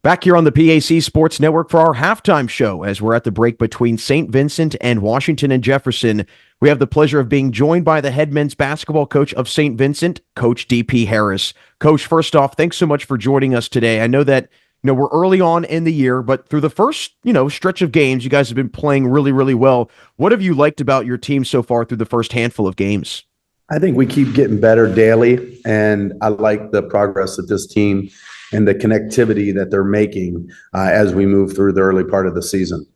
Back here on the PAC Sports Network for our halftime show as we're at the break between Saint Vincent and Washington and Jefferson. We have the pleasure of being joined by the head men's basketball coach of Saint Vincent, Coach D.P. Harris. Coach, first off, thanks so much for joining us today. I know that we're early on in the year, but through the first, stretch of games, you guys have been playing really, really well. What have you liked about your team so far through the first handful of games? I think we keep getting better daily, and I like the progress that this team and the connectivity that they're making as we move through the early part of the season.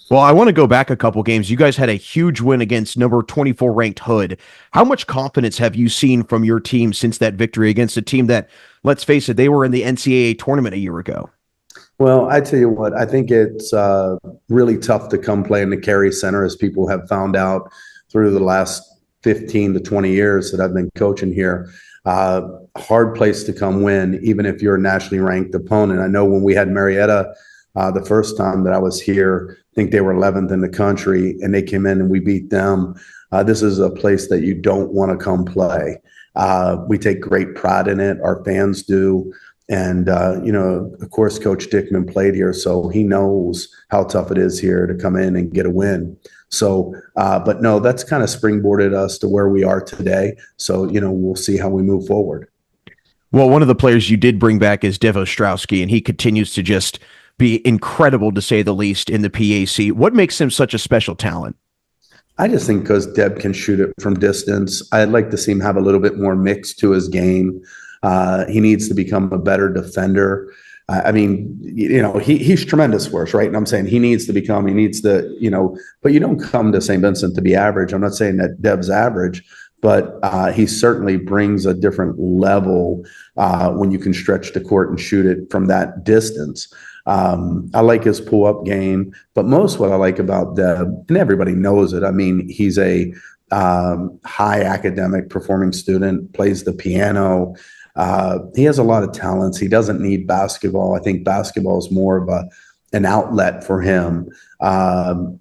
Well, I want to go back a couple games. You guys had a huge win against number 24 ranked Hood. How much confidence have you seen from your team since that victory against a team that, let's face it, they were in the NCAA tournament a year ago? Well, I tell you what, I think it's really tough to come play in the Cary Center, as people have found out through the last 15 to 20 years that I've been coaching here. Hard place to come win, even if you're a nationally ranked opponent. I know when we had Marietta the first time that I was here, I think they were 11th in the country, and they came in and we beat them. This is a place that you don't want to come play. We take great pride in it. Our fans do. And, of course, Coach Dickman played here, so he knows how tough it is here to come in and get a win. So, but no, that's kind of springboarded us to where we are today. So, we'll see how we move forward. Well, one of the players you did bring back is Dev Ostrowski, and he continues to just be incredible, to say the least, in the PAC. What makes him such a special talent? I just think because Deb can shoot it from distance. I'd like to see him have a little bit more mix to his game. He needs to become a better defender. He's tremendous for us, right? And I'm saying he needs to, but you don't come to St. Vincent to be average. I'm not saying that Deb's average, but he certainly brings a different level when you can stretch the court and shoot it from that distance. I like his pull-up game, but most what I like about Deb, and everybody knows it, he's a high academic performing student, plays the piano. He has a lot of talents. He doesn't need basketball. I think basketball is more of an outlet for him.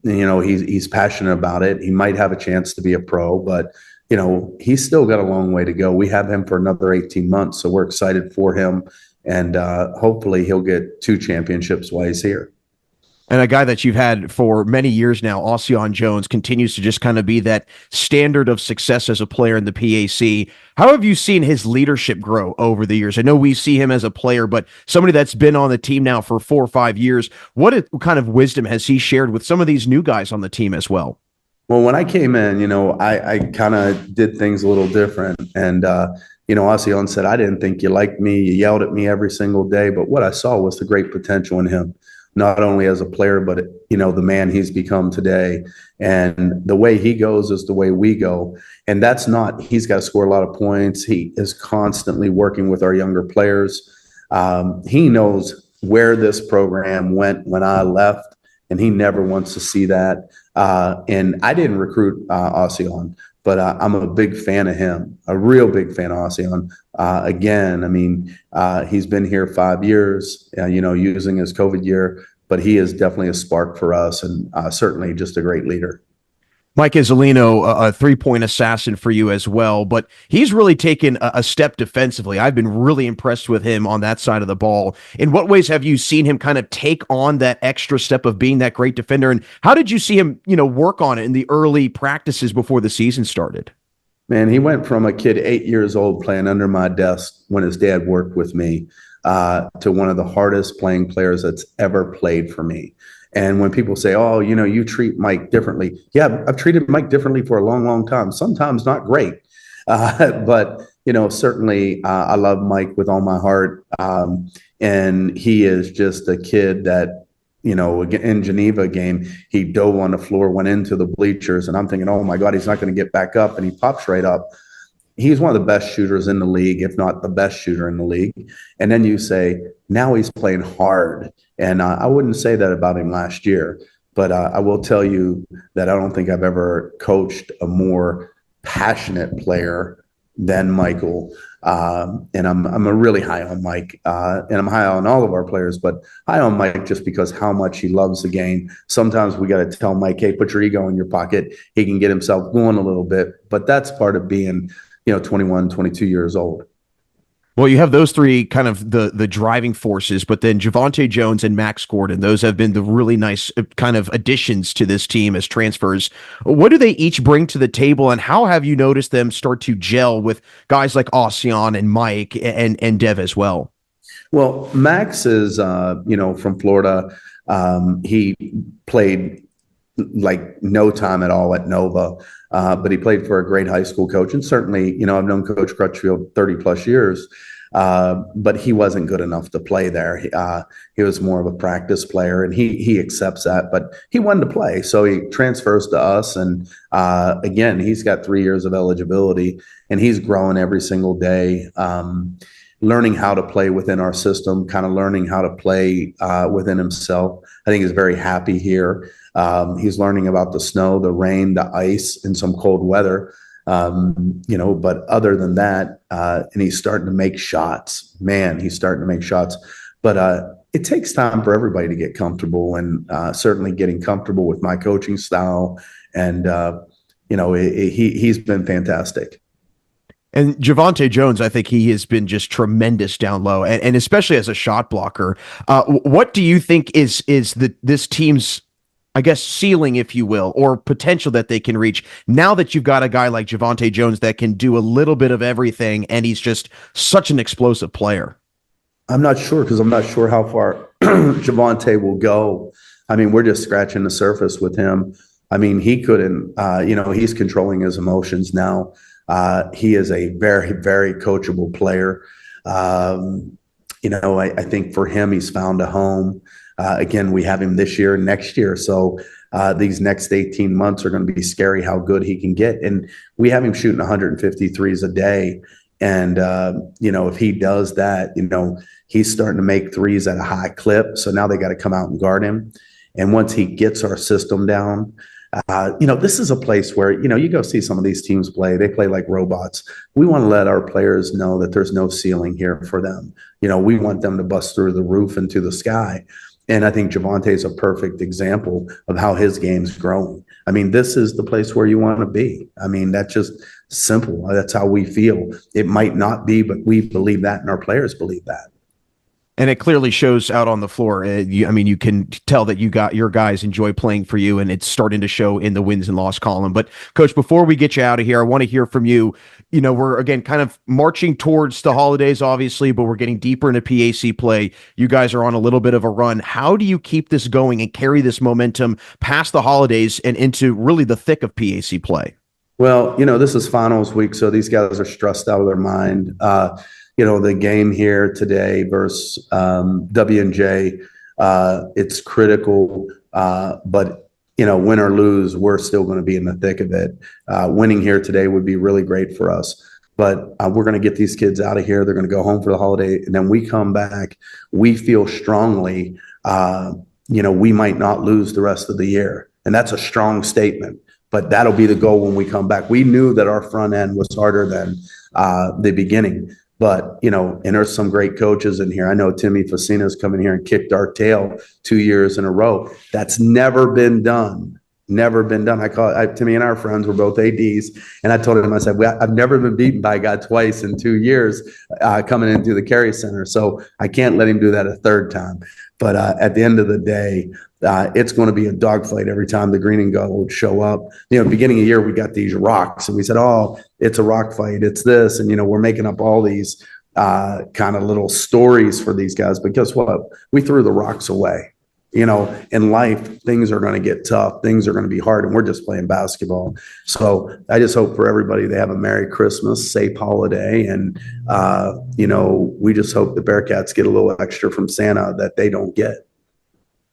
He's passionate about it. He might have a chance to be a pro, but he's still got a long way to go. We have him for another 18 months, so we're excited for him, and hopefully he'll get 2 championships while he's here. And a guy that you've had for many years now, Ocean Jones, continues to just kind of be that standard of success as a player in the PAC. How have you seen his leadership grow over the years? I know we see him as a player, but somebody that's been on the team now for 4 or 5 years, what kind of wisdom has he shared with some of these new guys on the team as well? Well, when I came in, I kind of did things a little different. And, Ocean said, I didn't think you liked me. You yelled at me every single day. But what I saw was the great potential in him, not only as a player, but, the man he's become today. And the way he goes is the way we go. And he's got to score a lot of points. He is constantly working with our younger players. He knows where this program went when I left, and he never wants to see that. And I didn't recruit Ocean, but I'm a big fan of him, a real big fan of Ocean. He's been here 5 years, using his COVID year, but he is definitely a spark for us, and certainly just a great leader. Mike Izzolino, a three-point assassin for you as well, but he's really taken a step defensively. I've been really impressed with him on that side of the ball. In what ways have you seen him kind of take on that extra step of being that great defender, and how did you see him, work on it in the early practices before the season started? Man, he went from a kid 8 years old playing under my desk when his dad worked with me to one of the hardest playing players that's ever played for me. And when people say, oh, you treat Mike differently. Yeah, I've treated Mike differently for a long, long time. Sometimes not great. But certainly I love Mike with all my heart. And he is just a kid that, in Geneva game, he dove on the floor, went into the bleachers. And I'm thinking, oh, my God, he's not going to get back up. And he pops right up. He's one of the best shooters in the league, if not the best shooter in the league. And then you say, now he's playing hard. And I wouldn't say that about him last year, but I will tell you that I don't think I've ever coached a more passionate player than Michael. And I'm a really high on Mike, and I'm high on all of our players, but high on Mike just because how much he loves the game. Sometimes we got to tell Mike, hey, put your ego in your pocket. He can get himself going a little bit, but that's part of being 21, 22 years old. Well, you have those three kind of the driving forces, but then Javonte Jones and Max Gordon, those have been the really nice kind of additions to this team as transfers. What do they each bring to the table, and how have you noticed them start to gel with guys like Ossian and Mike and Dev as well? Well, Max is, from Florida. He played like no time at all at Nova, but he played for a great high school coach. And certainly, I've known Coach Crutchfield 30 plus years, but he wasn't good enough to play there. He was more of a practice player, and he accepts that. But he wanted to play, so he transfers to us. And again, he's got 3 years of eligibility, and he's growing every single day. Learning how to play within our system, kind of learning how to play within himself. I think he's very happy here. He's learning about the snow, the rain, the ice, and some cold weather. But other than that, and he's starting to make shots. Man, he's starting to make shots. But it takes time for everybody to get comfortable, and certainly getting comfortable with my coaching style. And, he's been fantastic. And Javonte Jones, I think he has been just tremendous down low, and especially as a shot blocker. What do you think is this team's, I guess, ceiling, if you will, or potential that they can reach now that you've got a guy like Javonte Jones that can do a little bit of everything, and he's just such an explosive player? I'm not sure, because I'm not sure how far Javonte will go. I mean, we're just scratching the surface with him. I mean, he couldn't, he's controlling his emotions now. He is a very, very coachable player. I think for him, he's found a home. Again, we have him this year and next year. So these next 18 months are going to be scary how good he can get. And we have him shooting 150 threes a day. And, if he does that, he's starting to make threes at a high clip. So now they got to come out and guard him. And once he gets our system down, this is a place where, you go see some of these teams play. They play like robots. We want to let our players know that there's no ceiling here for them. We want them to bust through the roof into the sky. And I think Javonte is a perfect example of how his game's growing. I mean, this is the place where you want to be. I mean, that's just simple. That's how we feel. It might not be, but we believe that, and our players believe that. And it clearly shows out on the floor. You can tell that your guys enjoy playing for you, and it's starting to show in the wins and loss column. But Coach, before we get you out of here, I want to hear from you. We're again kind of marching towards the holidays, obviously, but we're getting deeper into PAC play. You guys are on a little bit of a run. How do you keep this going and carry this momentum past the holidays and into really the thick of PAC play? Well, this is finals week, so these guys are stressed out of their mind. The game here today versus W&J, it's critical. But, win or lose, we're still going to be in the thick of it. Winning here today would be really great for us. But we're going to get these kids out of here. They're going to go home for the holiday. And then we come back. We feel strongly, we might not lose the rest of the year. And that's a strong statement. But that'll be the goal when we come back. We knew that our front end was harder than the beginning. But, and there's some great coaches in here. I know Timmy Facina's come in here and kicked our tail 2 years in a row. That's never been done. Never been done. Timmy and our friends were both ADs. And I told him, I said, I've never been beaten by a guy twice in 2 years coming into the Carry Center. So I can't let him do that a third time. But at the end of the day, it's going to be a dogfight every time the green and gold show up. Beginning of the year, we got these rocks, and we said, "Oh, it's a rock fight. It's this," and we're making up all these kind of little stories for these guys. But guess what? We threw the rocks away. In life, things are going to get tough. Things are going to be hard, and we're just playing basketball. So I just hope for everybody they have a Merry Christmas, safe holiday, and we just hope the Bearcats get a little extra from Santa that they don't get.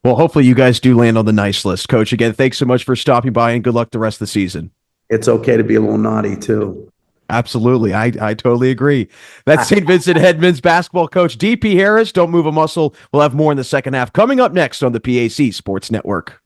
Well, hopefully you guys do land on the nice list. Coach, again, thanks so much for stopping by, and good luck the rest of the season. It's okay to be a little naughty, too. Absolutely. I totally agree. That's St. Vincent head men's basketball coach DP Harris. Don't move a muscle. We'll have more in the second half coming up next on the PAC Sports Network.